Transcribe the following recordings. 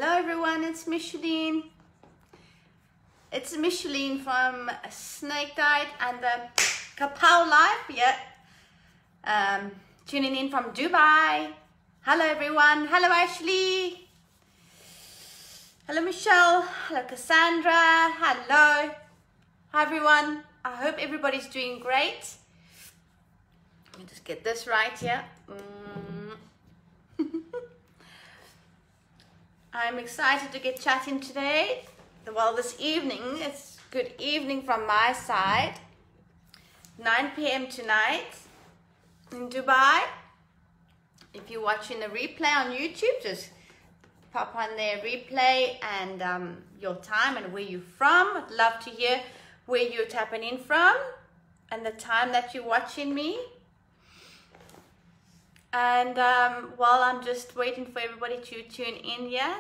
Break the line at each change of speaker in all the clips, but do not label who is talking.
Hello everyone, it's Micheline. It's Micheline from Snake Diet and the Kapowlife. Yeah. Tuning in from Dubai. Hello everyone. Hello Ashley. Hello Michelle. Hello Cassandra. Hello. Hi everyone. I hope everybody's doing great. Let me just get this right here. I'm excited to get chatting today. Well, this evening, it's good evening from my side. 9 p.m. tonight in Dubai. If you're watching the replay on YouTube, just pop on their replay and your time and where you're from. I'd love to hear where you're tapping in from and the time that you're watching me. And while I'm just waiting for everybody to tune in here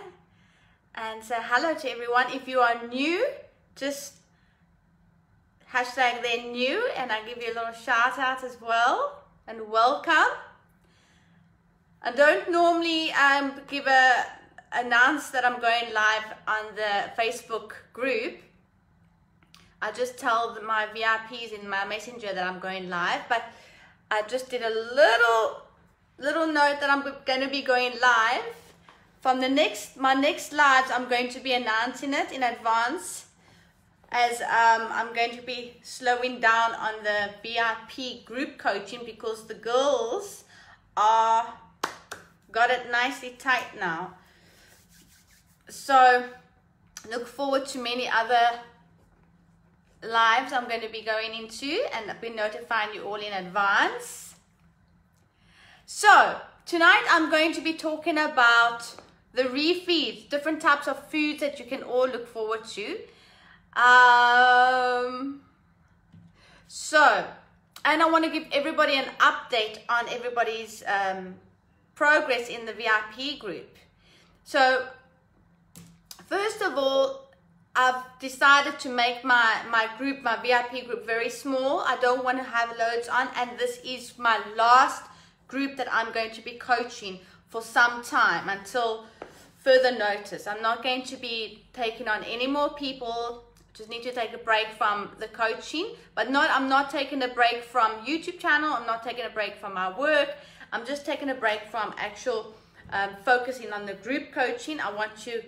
and say hello to everyone. If you are new, just hashtag they're new and I give you a little shout out as well and welcome. I don't normally announce that I'm going live on the Facebook group. I just tell my VIPs in my messenger that I'm going live, but I just did a little note that I'm going to be going live. From my next lives, I'm going to be announcing it in advance, as I'm going to be slowing down on the VIP group coaching because the girls got it nicely tight now. So look forward to many other lives I'm going to be going into, and I've been notifying you all in advance. So tonight I'm going to be talking about the refeeds, different types of foods that you can all look forward to. And I want to give everybody an update on everybody's progress in the VIP group. So first of all, I've decided to make my VIP group very small. I don't want to have loads on, and this is my last group that I'm going to be coaching for some time until further notice. I'm not going to be taking on any more people. Just need to take a break from the coaching, but I'm not taking a break from YouTube channel. I'm not taking a break from my work. I'm just taking a break from actual focusing on the group coaching. I want to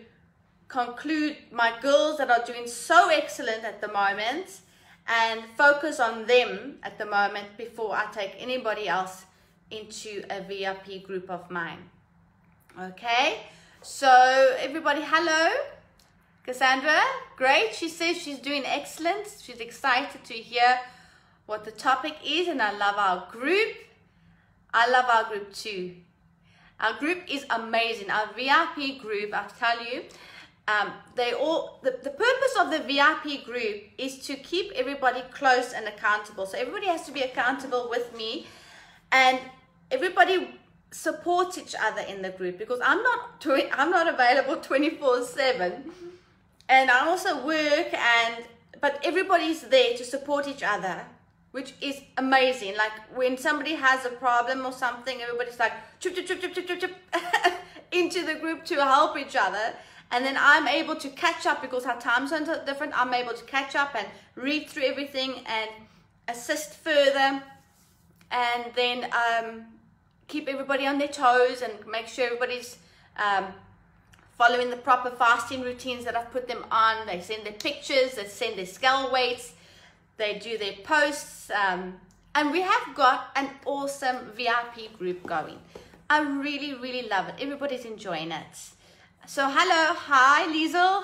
conclude my girls that are doing so excellent at the moment and focus on them at the moment before I take anybody else into a VIP group of mine. Okay, so everybody, hello. Cassandra, great. She says she's doing excellent. She's excited to hear what the topic is, and I love our group. I love our group too. Our group is amazing. Our VIP group, I'll tell you, the purpose of the VIP group is to keep everybody close and accountable. So everybody has to be accountable with me, and everybody supports each other in the group because I'm not available 24/7, and I also work, but everybody's there to support each other, which is amazing. Like when somebody has a problem or something, everybody's like chip into the group to help each other, and then I'm able to catch up because our time zones are different. I'm able to catch up and read through everything and assist further, and then keep everybody on their toes and make sure everybody's following the proper fasting routines that I've put them on. They send their pictures, they send their scale weights, they do their posts, and we have got an awesome VIP group going. I really, really love it. Everybody's enjoying it. So hello, hi Liesel,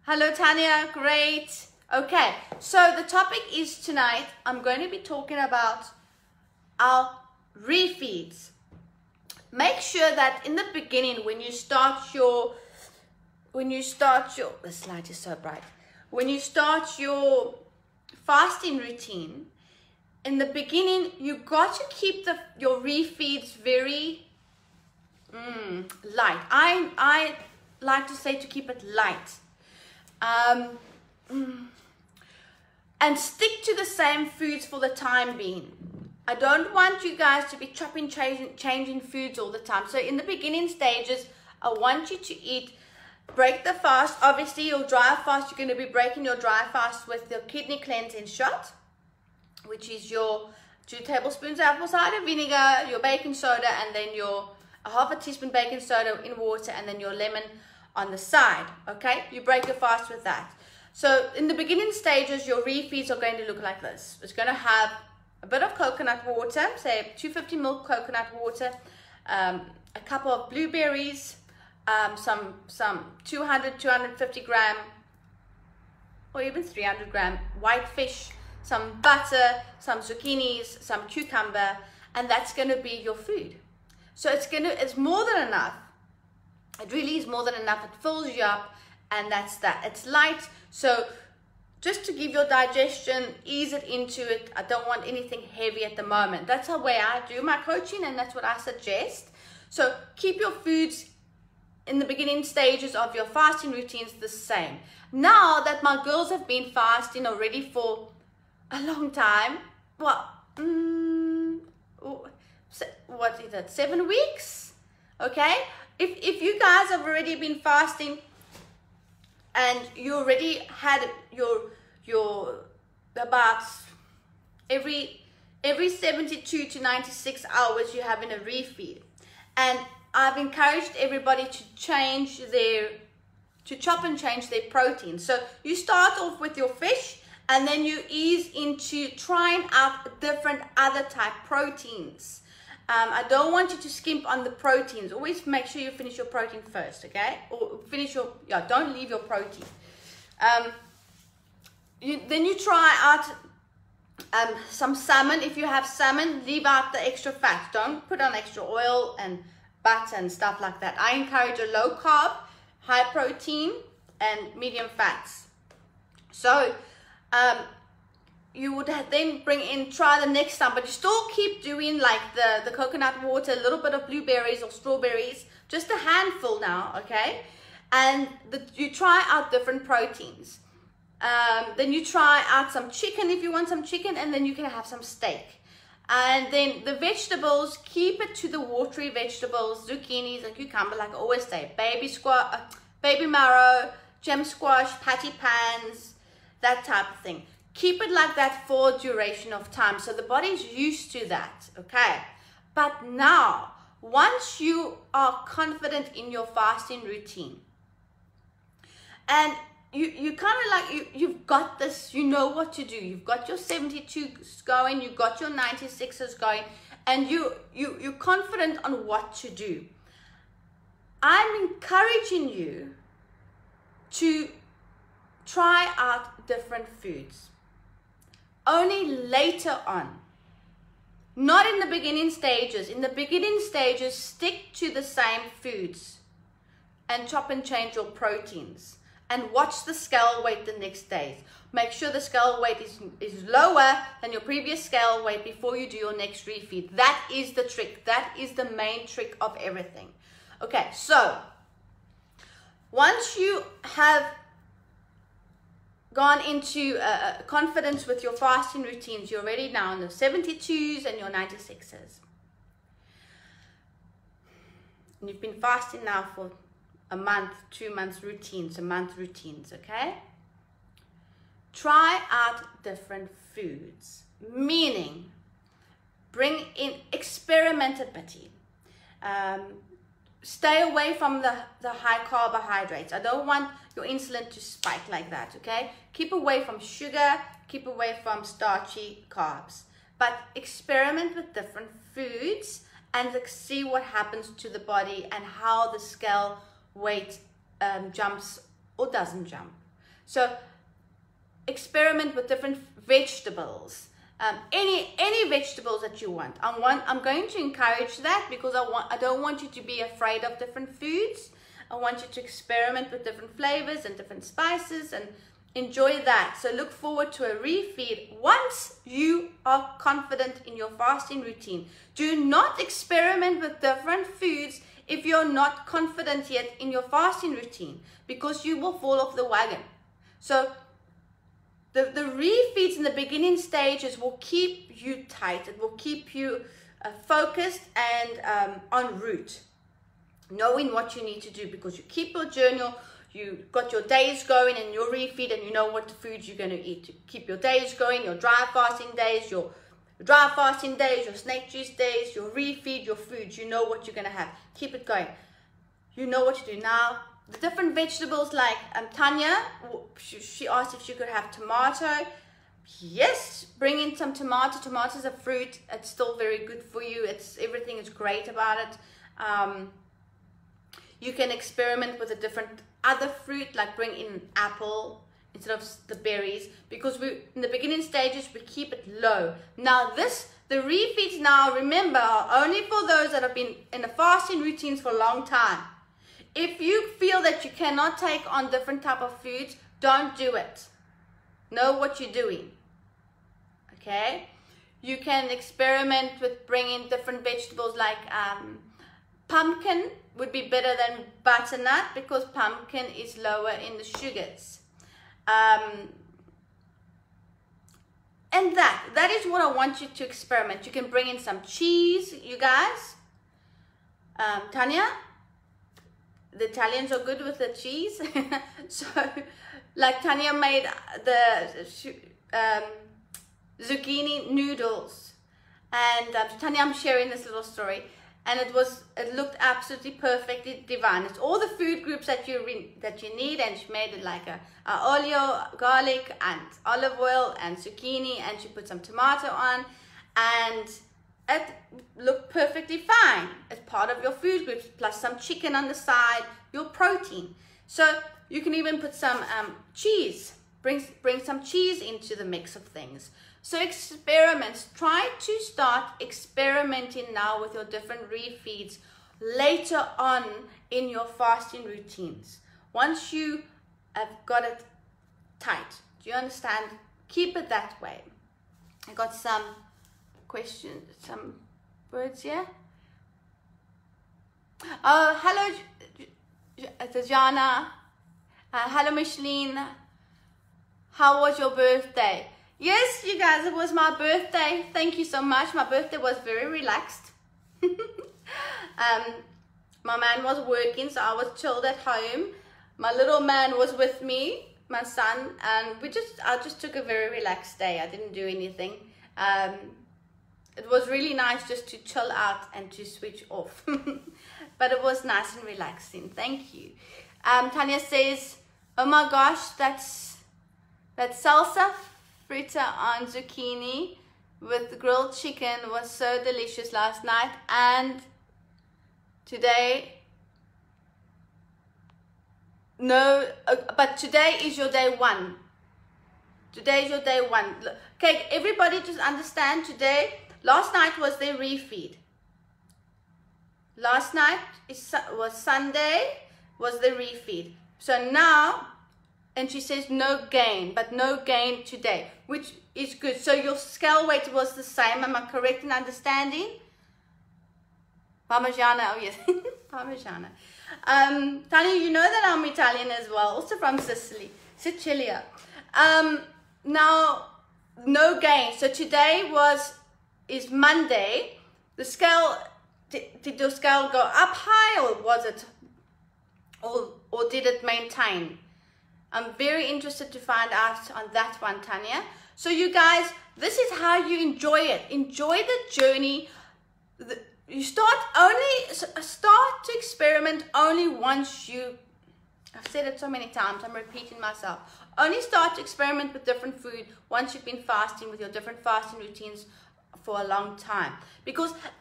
hello Tanya, great. Okay, so the topic is tonight, I'm going to be talking about our refeeds. Make sure that in the beginning, when you start your, this light is so bright. When you start your fasting routine, in the beginning, you got to keep your refeeds very light. I like to say to keep it light. And stick to the same foods for the time being. I don't want you guys to be changing foods all the time. So in the beginning stages, I want you to eat, break the fast. Obviously, your dry fast, you're going to be breaking your dry fast with your kidney cleansing shot, which is your 2 tablespoons apple cider vinegar, your baking soda, and then your half a teaspoon baking soda in water, and then your lemon on the side. Okay, you break your fast with that. So in the beginning stages, your refeeds are going to look like this. It's going to have a bit of coconut water, say 250 ml coconut water, a couple of blueberries, some 250 gram or even 300 gram white fish, some butter, some zucchinis, some cucumber, and that's going to be your food. So it's more than enough. It really is more than enough. It fills you up, and that's that. It's light, so just to give your digestion, ease it into it. I don't want anything heavy at the moment. That's the way I do my coaching, and that's what I suggest. So keep your foods in the beginning stages of your fasting routines the same. Now that my girls have been fasting already for a long time, what is it, 7 weeks? Okay, if you guys have already been fasting and you already had your about every 72 to 96 hours you're having a refeed, and I've encouraged everybody to chop and change their protein. So you start off with your fish, and then you ease into trying out different other type proteins. I don't want you to skimp on the proteins. Always make sure you finish your protein first, okay? Or don't leave your protein. Then you try out some salmon. If you have salmon, leave out the extra fat. Don't put on extra oil and butter and stuff like that. I encourage a low carb, high protein, and medium fats. So you would then try the next time, but you still keep doing like the coconut water, a little bit of blueberries or strawberries, just a handful now, okay? And you try out different proteins. Then you try out some chicken if you want some chicken, and then you can have some steak. And then the vegetables, keep it to the watery vegetables, zucchinis and cucumber, like I always say, baby marrow, gem squash, patty pans, that type of thing. Keep it like that for a duration of time, so the body's used to that, okay? But now, once you are confident in your fasting routine, and you kind of like, you've got this, you know what to do. You've got your 72s going, you've got your 96s going, and you're confident on what to do. I'm encouraging you to try out different foods. Only later on, not in the beginning stages. In the beginning stages, stick to the same foods and chop and change your proteins, and watch the scale weight the next day. Make sure the scale weight is lower than your previous scale weight before you do your next refeed. That is the trick. That is the main trick of everything. Okay, so once you have gone into confidence with your fasting routines, you're already now in the 72s and your 96s. And you've been fasting now for a month, 2 months routines, a month routines, okay? Try out different foods, meaning experiment a bit. Stay away from the high carbohydrates. I don't want your insulin to spike like that, okay? Keep away from sugar, keep away from starchy carbs. But experiment with different foods and see what happens to the body and how the scale weight jumps or doesn't jump. So experiment with different vegetables. Any vegetables that you want. I'm going to encourage that, because I don't want you to be afraid of different foods. I want you to experiment with different flavors and different spices and enjoy that. So look forward to a refeed once you are confident in your fasting routine. Do not experiment with different foods if you're not confident yet in your fasting routine, because you will fall off the wagon. So the refeeds in the beginning stages will keep you tight. It will keep you focused and en route. knowing what you need to do, because you keep your journal, you got your days going and your refeed, and you know what the foods you're going to eat to keep your days going, your dry fasting days, your snake juice days, your refeed, your foods. You know what you're going to have. Keep it going. You know what to do. Now, the different vegetables, like Tanya, she asked if she could have tomato. Yes, bring in some tomato. Tomatoes are fruit. It's still very good for you. Everything is great about it. You can experiment with a different other fruit, like bring in apple instead of the berries, because in the beginning stages we keep it low. Now the refeeds now, remember, are only for those that have been in the fasting routines for a long time. If you feel that you cannot take on different type of foods, don't do it. Know what you're doing. Okay, you can experiment with bringing different vegetables, like pumpkin would be better than butternut, because pumpkin is lower in the sugars. And that is what I want you to experiment. You can bring in some cheese, you guys. Tanya, the Italians are good with the cheese. So, like Tanya made the zucchini noodles. And Tanya, I'm sharing this little story. And it looked absolutely perfectly divine. It's all the food groups that you need, and she made it like a olio, garlic, and olive oil, and zucchini, and she put some tomato on, and it looked perfectly fine as part of your food groups, plus some chicken on the side, your protein. So you can even put some cheese, bring some cheese into the mix of things. So experiments, try to start experimenting now with your different refeeds later on in your fasting routines. Once you have got it tight, do you understand? Keep it that way. I got some questions, some words here. Oh, hello, Tajana. Hello, Micheline. How was your birthday? Yes, you guys, it was my birthday. Thank you so much. My birthday was very relaxed. My man was working, so I was chilled at home. My little man was with me, my son, and I just took a very relaxed day. I didn't do anything. It was really nice just to chill out and to switch off. But it was nice and relaxing. Thank you. Tanya says, oh my gosh, that's salsa fritter on zucchini with grilled chicken was so delicious last night, and today but today is your day one. Today is your day one. Okay, everybody just understand, last night was their refeed. Last night was Sunday, was the refeed. So now, and she says no gain, but no gain today, which is good. So your scale weight was the same. Am I correct in understanding? Parmigiana, oh yes, Parmigiana. Tanya, you know that I'm Italian as well, also from Sicilia. Now, no gain. So today is Monday. The scale, did your scale go up high, or was it, or did it maintain? I'm very interested to find out on that one, Tanya. So you guys, this is how you enjoy it. Enjoy the journey. You start to experiment only once I've said it so many times, I'm repeating myself. Only start to experiment with different food once you've been fasting with your different fasting routines for a long time.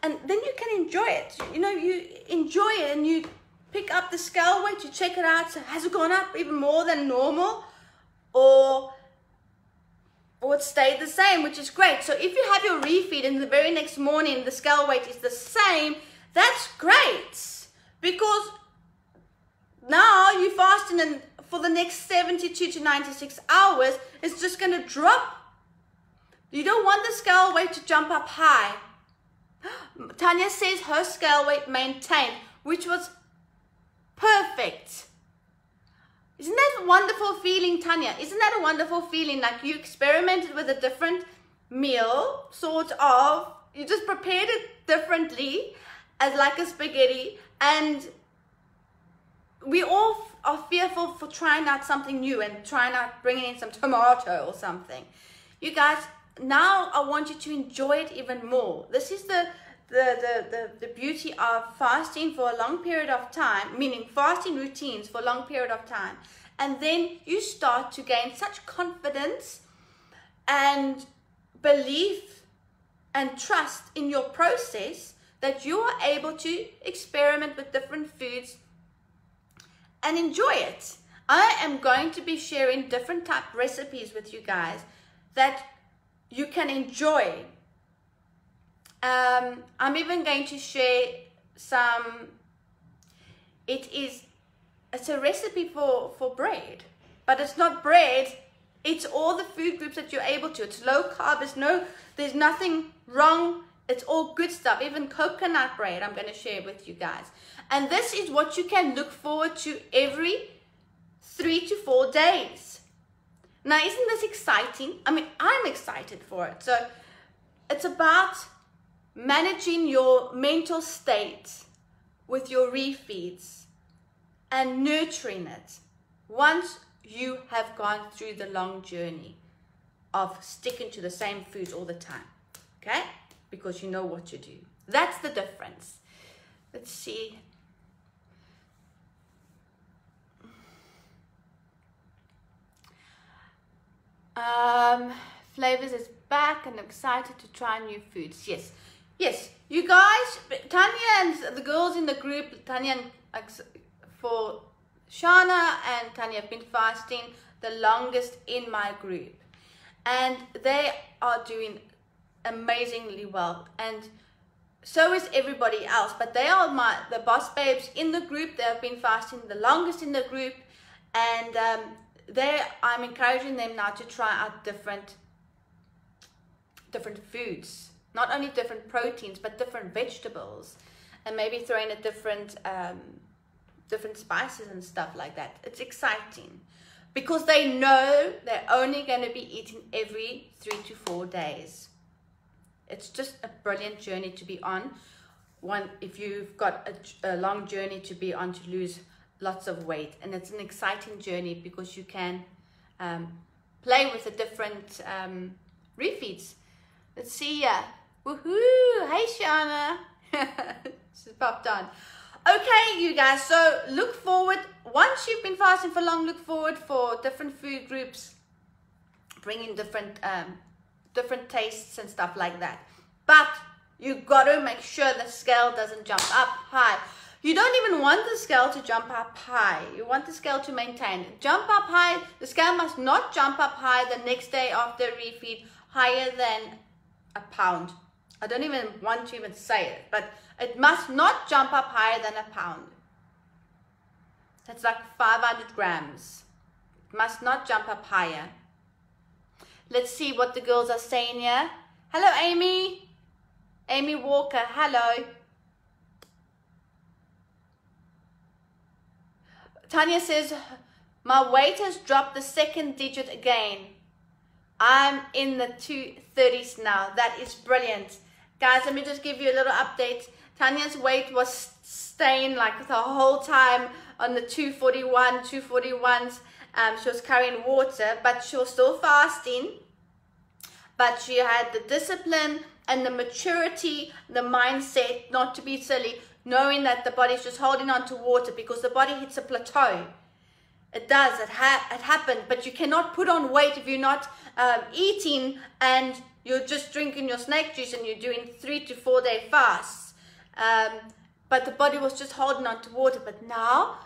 And then you can enjoy it. You know, you enjoy it and you pick up the scale weight, you check it out. So has it gone up even more than normal, or it stayed the same, which is great. So if you have your refeed and the very next morning the scale weight is the same, that's great, because now you're fasting, and for the next 72 to 96 hours, it's just going to drop. You don't want the scale weight to jump up high. Tanya says her scale weight maintained, which was perfect. Isn't that a wonderful feeling, Tanya? Isn't that a wonderful feeling? Like you experimented with a different meal, sort of. You just prepared it differently as like a spaghetti, and we all are fearful for trying out something new and trying out bringing in some tomato or something. You guys, now I want you to enjoy it even more. This is the beauty of fasting for a long period of time, meaning fasting routines for a long period of time. And then you start to gain such confidence and belief and trust in your process that you are able to experiment with different foods and enjoy it. I am going to be sharing different type recipes with you guys that you can enjoy. I'm even going to share some, it's a recipe for bread, but it's not bread, it's all the food groups that you're able to. It's low carb, there's nothing wrong, it's all good stuff. Even coconut bread I'm going to share with you guys. And this is what you can look forward to every 3 to 4 days. Now, isn't this exciting? I mean, I'm excited for it. So it's about managing your mental state with your refeeds and nurturing it once you have gone through the long journey of sticking to the same foods all the time, okay? Because you know what to do. That's the difference. Let's see. Flavors is back and I'm excited to try new foods. Yes, you guys, Tanya and the girls in the group, Tanya and for Shana and Tanya have been fasting the longest in my group, and they are doing amazingly well, and so is everybody else. But they are the boss babes in the group. They have been fasting the longest in the group, and I'm encouraging them now to try out different foods, not only different proteins but different vegetables, and maybe throw in a different spices and stuff like that. It's exciting because they know they're only going to be eating every 3 to 4 days. It's just a brilliant journey to be on. If you've got a long journey to be on to lose lots of weight, and it's an exciting journey because you can play with the different refeeds. Let's see here. Woohoo! Hey, Shana. She's popped on. Okay, you guys, so look forward. Once you've been fasting for long, look forward for different food groups, bringing different tastes and stuff like that. But you got to make sure the scale doesn't jump up high. You don't even want the scale to jump up high. You want the scale to maintain. Jump up high. The scale must not jump up high the next day after refeed higher than a pound. I don't even want to even say it, but it must not jump up higher than a pound. That's like 500 grams. It must not jump up higher. Let's see what the girls are saying here. Hello, Amy. Amy Walker, hello. Tanya says, my weight has dropped the second digit again. I'm in the 230s now. That is brilliant. Guys, let me just give you a little update. Tanya's weight was staying like the whole time on the 241s. She was carrying water, but she was still fasting. But she had the discipline and the maturity, the mindset not to be silly, knowing that the body's just holding on to water because the body hits a plateau. It does, it happened, but you cannot put on weight if you're not eating and you're just drinking your snake juice and you're doing 3 to 4 day fasts. But the body was just holding on to water. But now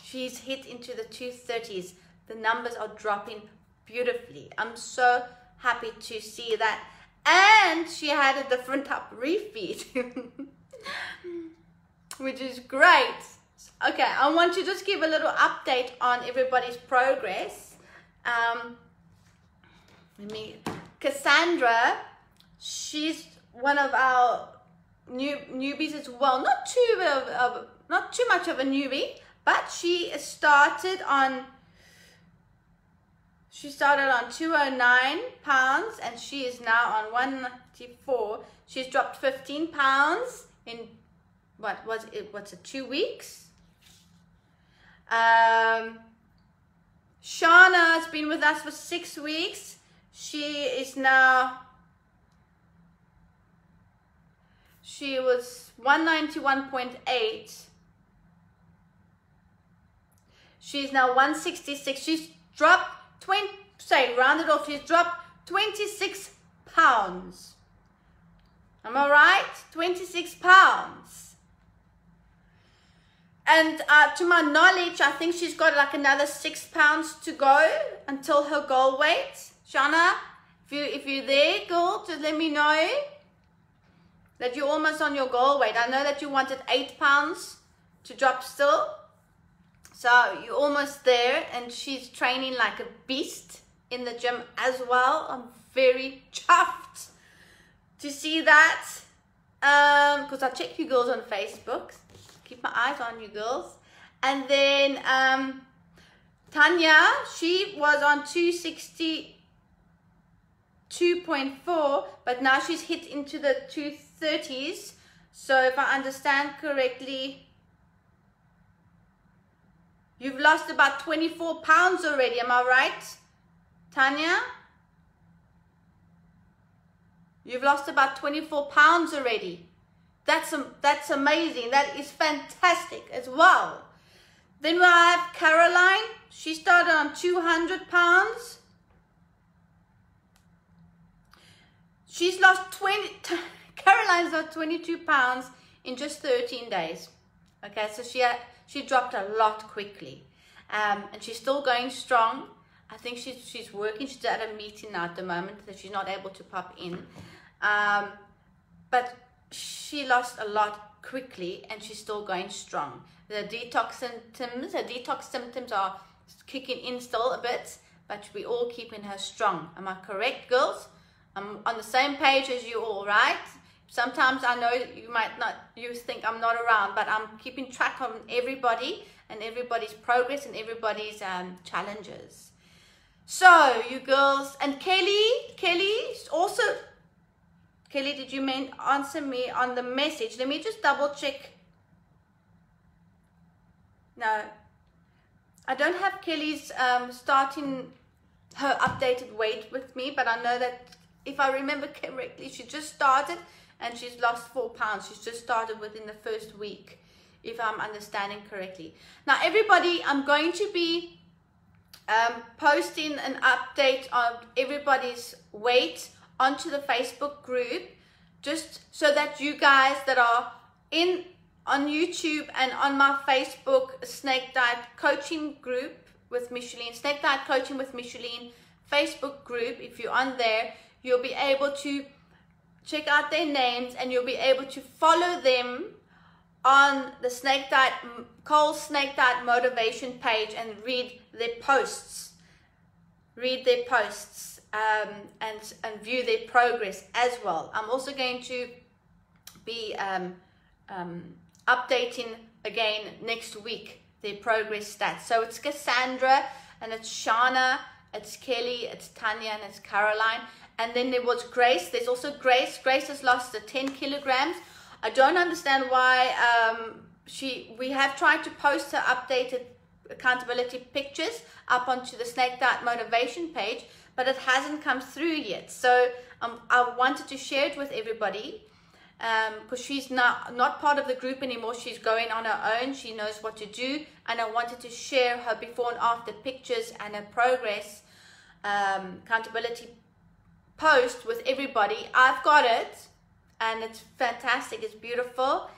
she's hit into the 230s. The numbers are dropping beautifully. I'm so happy to see that. And she had a different type of refeed, which is great. Okay, I want to just give a little update on everybody's progress. Cassandra, she's one of our newbies as well. Not too much of a newbie, but she started on 209 pounds and she is now on 194. She's dropped 15 pounds in what's it 2 weeks? Shana has been with us for 6 weeks. She was 191.8. She's now 166. She's dropped rounded off, she's dropped 26 pounds. Am I right? 26 pounds. And to my knowledge, I think she's got like another 6 pounds to go until her goal weight. Shana, if you're there, girl, just let me know that you're almost on your goal weight. I know that you wanted 8 pounds to drop still. So you're almost there, and she's training like a beast in the gym as well. I'm very chuffed to see that, because I check you girls on Facebook. Keep my eyes on you girls. And then Tanya, she was on 262.4, but now she's hit into the 230s. So if I understand correctly, you've lost about 24 pounds already. Am I right, Tanya? You've lost about 24 pounds already. That's amazing. That is fantastic as well. Then we have Caroline. She started on 200 pounds. She's lost Caroline's lost 22 pounds in just 13 days. Okay, so she dropped a lot quickly. And she's still going strong. I think she's working. She's at a meeting now at the moment, so she's not able to pop in. But she lost a lot quickly, and she's still going strong. Her detox symptoms are kicking in still a bit, but we all keeping her strong. Am I correct, girls? I'm on the same page as you all, right? Sometimes I know you think I'm not around, but I'm keeping track of everybody and everybody's progress and everybody's challenges. So you girls, and Kelly also. Kelly, did you answer me on the message? Let me just double check. No, I don't have Kelly's starting her updated weight with me, but I know that if I remember correctly, she just started and she's lost 4 pounds. She's just started within the first week, if I'm understanding correctly. Now, everybody, I'm going to be posting an update of everybody's weight onto the Facebook group, just so that you guys that are on YouTube and on my Facebook Snake Diet Coaching group with Micheline, Snake Diet Coaching with Micheline Facebook group, if you're on there, you'll be able to check out their names and you'll be able to follow them on the Snake Diet, Cole's Snake Diet Motivation page, and read their posts. And view their progress as well. I'm also going to be updating again next week their progress stats. So it's Cassandra, and it's Shana, it's Kelly, it's Tanya, and it's Caroline. And then there was Grace. There's also Grace. Grace has lost the 10 kilograms. I don't understand why we have tried to post her updated accountability pictures up onto the Snake Diet Motivation page, but it hasn't come through yet. So I wanted to share it with everybody, because she's not part of the group anymore. She's going on her own. She knows what to do, and I wanted to share her before and after pictures and her progress accountability post with everybody. I've got it, and it's fantastic. It's beautiful.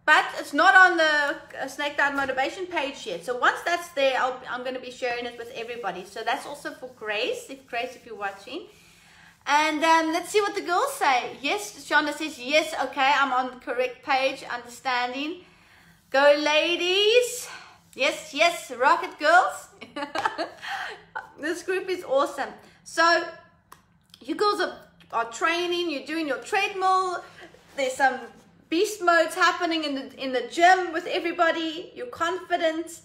But it's not on the Snake Diet Motivation page yet. So once that's there, I'm going to be sharing it with everybody. So that's also for Grace, if you're watching. And let's see what the girls say. Yes, Shonda says, yes, okay, I'm on the correct page, understanding. Go, ladies. Yes, yes, rock it, girls. This group is awesome. So you girls are training, you're doing your treadmill. There's some beast modes happening in the gym with everybody. You're confident,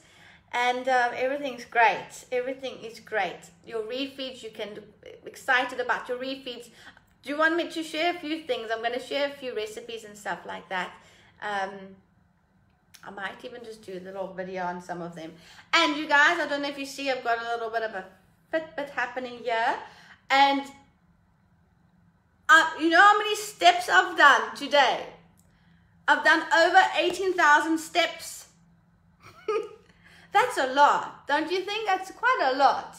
and everything's great. Everything is great. Your refeeds, you can excited about your refeeds. Do you want me to share a few things? I'm going to share a few recipes and stuff like that. I might even just do a little video on some of them. And you guys, I don't know if you see, I've got a little bit of a Fitbit happening here. And you know how many steps I've done today? I've done over 18,000 steps. That's a lot. Don't you think? That's quite a lot.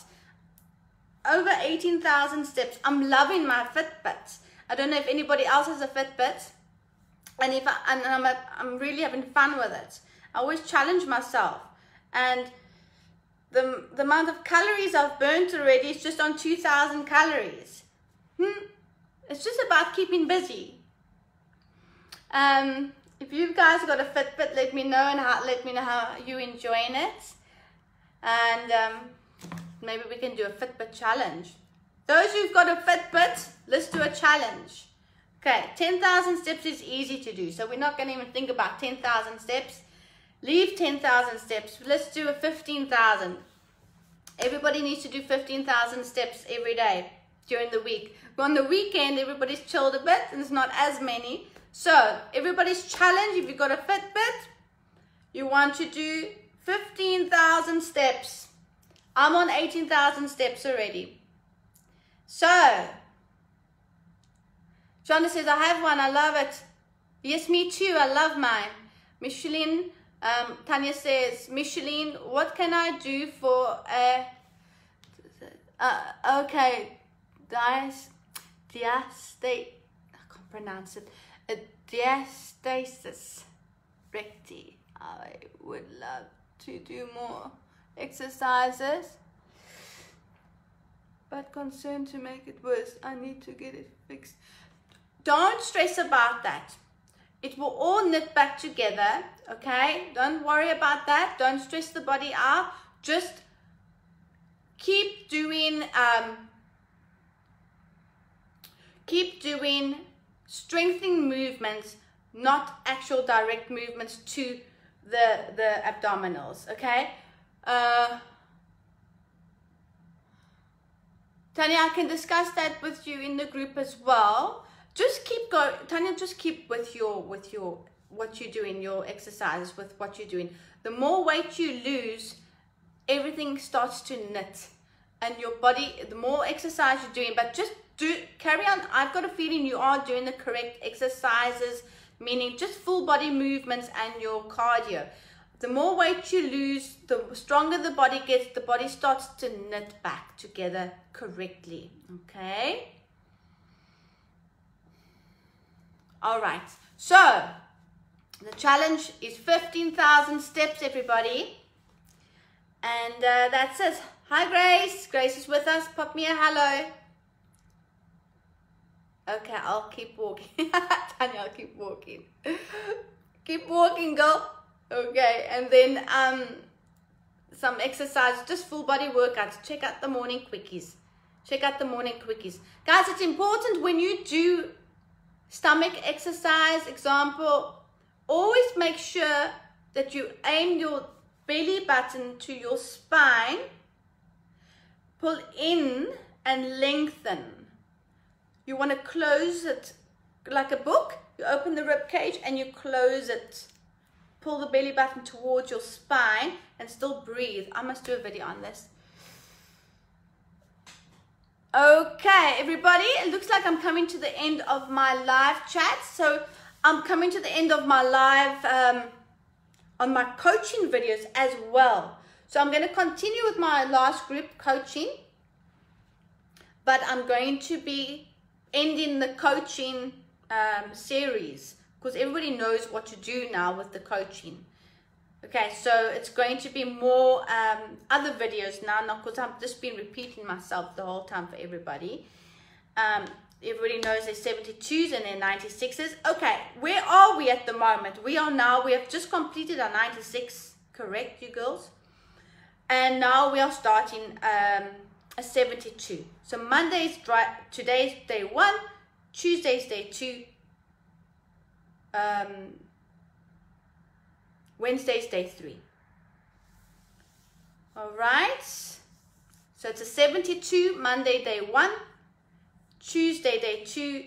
Over 18,000 steps. I'm loving my Fitbit. I don't know if anybody else has a Fitbit. And I'm really having fun with it. I always challenge myself. And the amount of calories I've burnt already is just on 2,000 calories. It's just about keeping busy. If you guys got a Fitbit, let me know how you're enjoying it. And maybe we can do a Fitbit challenge. Those who've got a Fitbit, let's do a challenge. Okay, 10,000 steps is easy to do, so we're not going to even think about 10,000 steps. Leave 10,000 steps. Let's do a 15,000. Everybody needs to do 15,000 steps every day during the week. On the weekend, everybody's chilled a bit and it's not as many. So, everybody's challenge, if you've got a Fitbit, you want to do 15,000 steps. I'm on 18,000 steps already. So, Shonda says, I have one, I love it. Yes, me too, I love mine. Micheline, Tanya says, Micheline, what can I do for a, okay, I can't pronounce it, a diastasis recti. I would love to do more exercises, but concerned to make it worse, I need to get it fixed. Don't stress about that. It will all knit back together, okay? Don't worry about that. Don't stress the body out. Just keep doing strengthening movements, not actual direct movements to the abdominals, okay? Tanya, I can discuss that with you in the group as well. Just keep going, Tanya. Just keep with what you're doing, your exercises, with what you're doing. The more weight you lose, everything starts to knit, and your body. The more exercise you're doing, but just carry on. I've got a feeling you are doing the correct exercises, meaning just full body movements and your cardio. The more weight you lose, the stronger the body gets. The body starts to knit back together correctly. Okay. All right, so the challenge is 15,000 steps, everybody. And that's it. Hi, Grace. Grace is with us. Pop me a hello. Okay, I'll keep walking. Tanya, I'll keep walking. Keep walking, girl. Okay, and then some exercise, just full body workouts. Check out the morning quickies. Check out the morning quickies. Guys, it's important when you do stomach exercise, example, always make sure that you aim your belly button to your spine, pull in and lengthen. You want to close it like a book. You open the rib cage and you close it. Pull the belly button towards your spine and still breathe. I must do a video on this. Okay, everybody, it looks like I'm coming to the end of my live chat. So I'm coming to the end of my live on my coaching videos as well. So I'm going to continue with my last group coaching, but I'm going to be ending the coaching series because everybody knows what to do now with the coaching. Okay, so it's going to be more other videos now, not because I've just been repeating myself the whole time for everybody. Everybody knows there's 72s and there 96s. Okay, where are we at the moment? We have just completed our 96, correct, you girls? And now we are starting a 72. So Monday's today's day 1, Tuesday's day 2, Wednesday's day 3. All right. So it's a 72, Monday day 1, Tuesday day 2,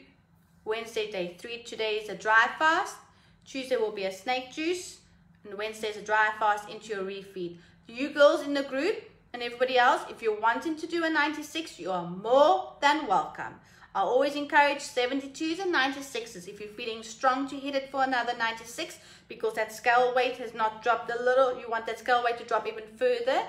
Wednesday day 3. Today is a dry fast. Tuesday will be a snake juice. and Wednesday's a dry fast into your refeed. You girls in the group and everybody else, if you're wanting to do a 96, you are more than welcome. I always encourage 72s and 96s if you're feeling strong to hit it for another 96, because that scale weight has not dropped a little. You want that scale weight to drop even further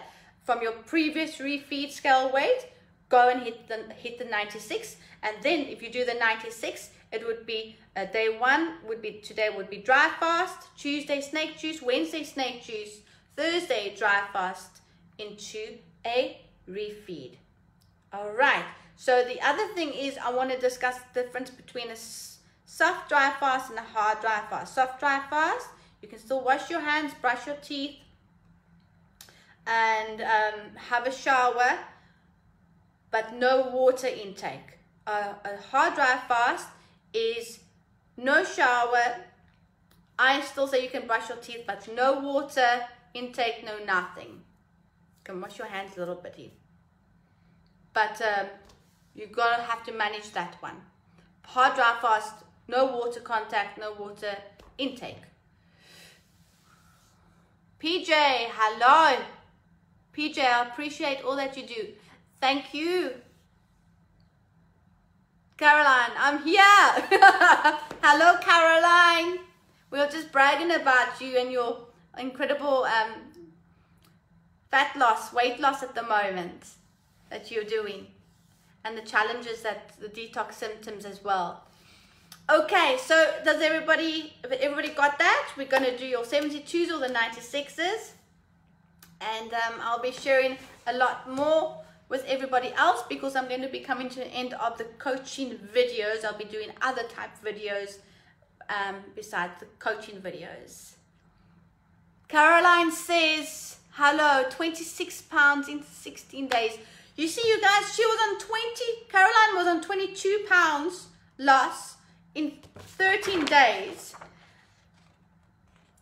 from your previous refeed scale weight. Go and hit the 96, and then if you do the 96, it would be day one would be today would be dry fast, Tuesday snake juice, Wednesday snake juice, Thursday dry fast into a refeed. All right. So the other thing is I want to discuss the difference between a soft dry fast and a hard dry fast. Soft dry fast, you can still wash your hands, brush your teeth, and have a shower, but no water intake. A hard dry fast is no shower. I still say you can brush your teeth, but no water intake, no nothing. You can wash your hands a little bit, but you're gonna have to manage that one. Hard dry fast, no water contact, no water intake. PJ, hello. PJ, I appreciate all that you do. Thank you. Caroline, I'm here. Hello, Caroline. We were just bragging about you and your incredible fat loss, weight loss at the moment that you're doing, and the challenges that the detox symptoms as well. Okay, so does everybody got that? We're going to do your 72s or the 96s, and I'll be sharing a lot more with everybody else because I'm going to be coming to the end of the coaching videos. I'll be doing other type videos besides the coaching videos. Caroline says, hello, 26 pounds in 16 days. You see, you guys, she was on 20, Caroline was on 22 pounds loss in 13 days.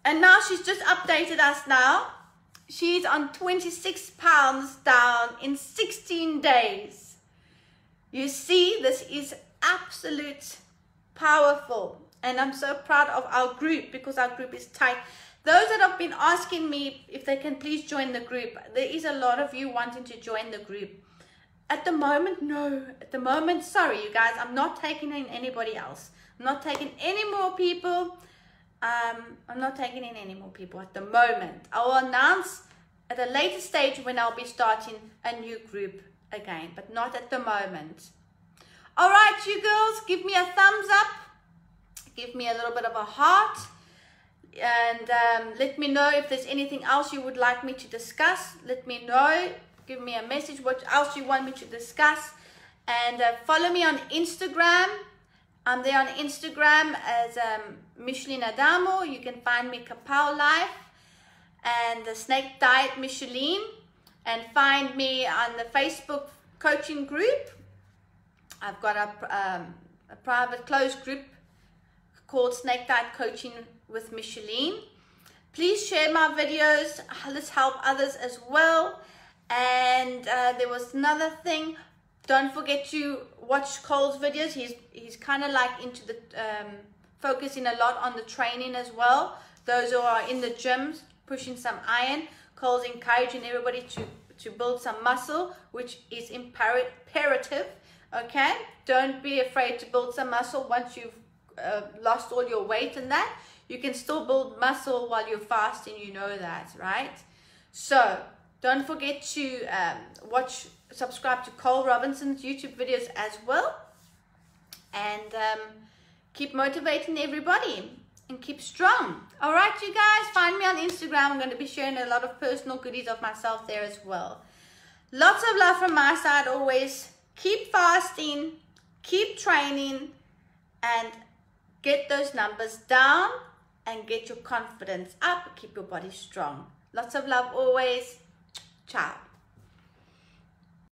And now she's just updated us now. She's on 26 pounds down in 16 days. You see, this is absolute powerful. And I'm so proud of our group because our group is tight. Those that have been asking me if they can please join the group, there is a lot of you wanting to join the group. At the moment, no. At the moment, sorry, you guys, I'm not taking in anybody else. I'm not taking any more people. I'm not taking in any more people at the moment. I will announce at a later stage when I'll be starting a new group again, but not at the moment. All right, you girls, give me a thumbs up. Give me a little bit of a heart. And let me know if there's anything else you would like me to discuss. Let me know. Give me a message what else you want me to discuss. And follow me on Instagram. I'm there on Instagram as Micheline Adamo. You can find me kapowlife and the Snake Diet Micheline. And find me on the Facebook coaching group. I've got a private closed group called Snake Diet Coaching with Micheline. Please share my videos. Let's help others as well. And there was another thing. Don't forget to watch Cole's videos. He's kind of like into the focusing a lot on the training as well. Those who are in the gyms pushing some iron. Cole's encouraging everybody to build some muscle, which is imperative. Okay, don't be afraid to build some muscle once you've lost all your weight and that. You can still build muscle while you're fasting, you know that, right? So don't forget to subscribe to Cole Robinson's YouTube videos as well. And keep motivating everybody and keep strong. All right, you guys, find me on Instagram. I'm going to be sharing a lot of personal goodies of myself there as well. Lots of love from my side always. Keep fasting, keep training, and get those numbers down and get your confidence up. Keep your body strong. Lots of love always. Ciao.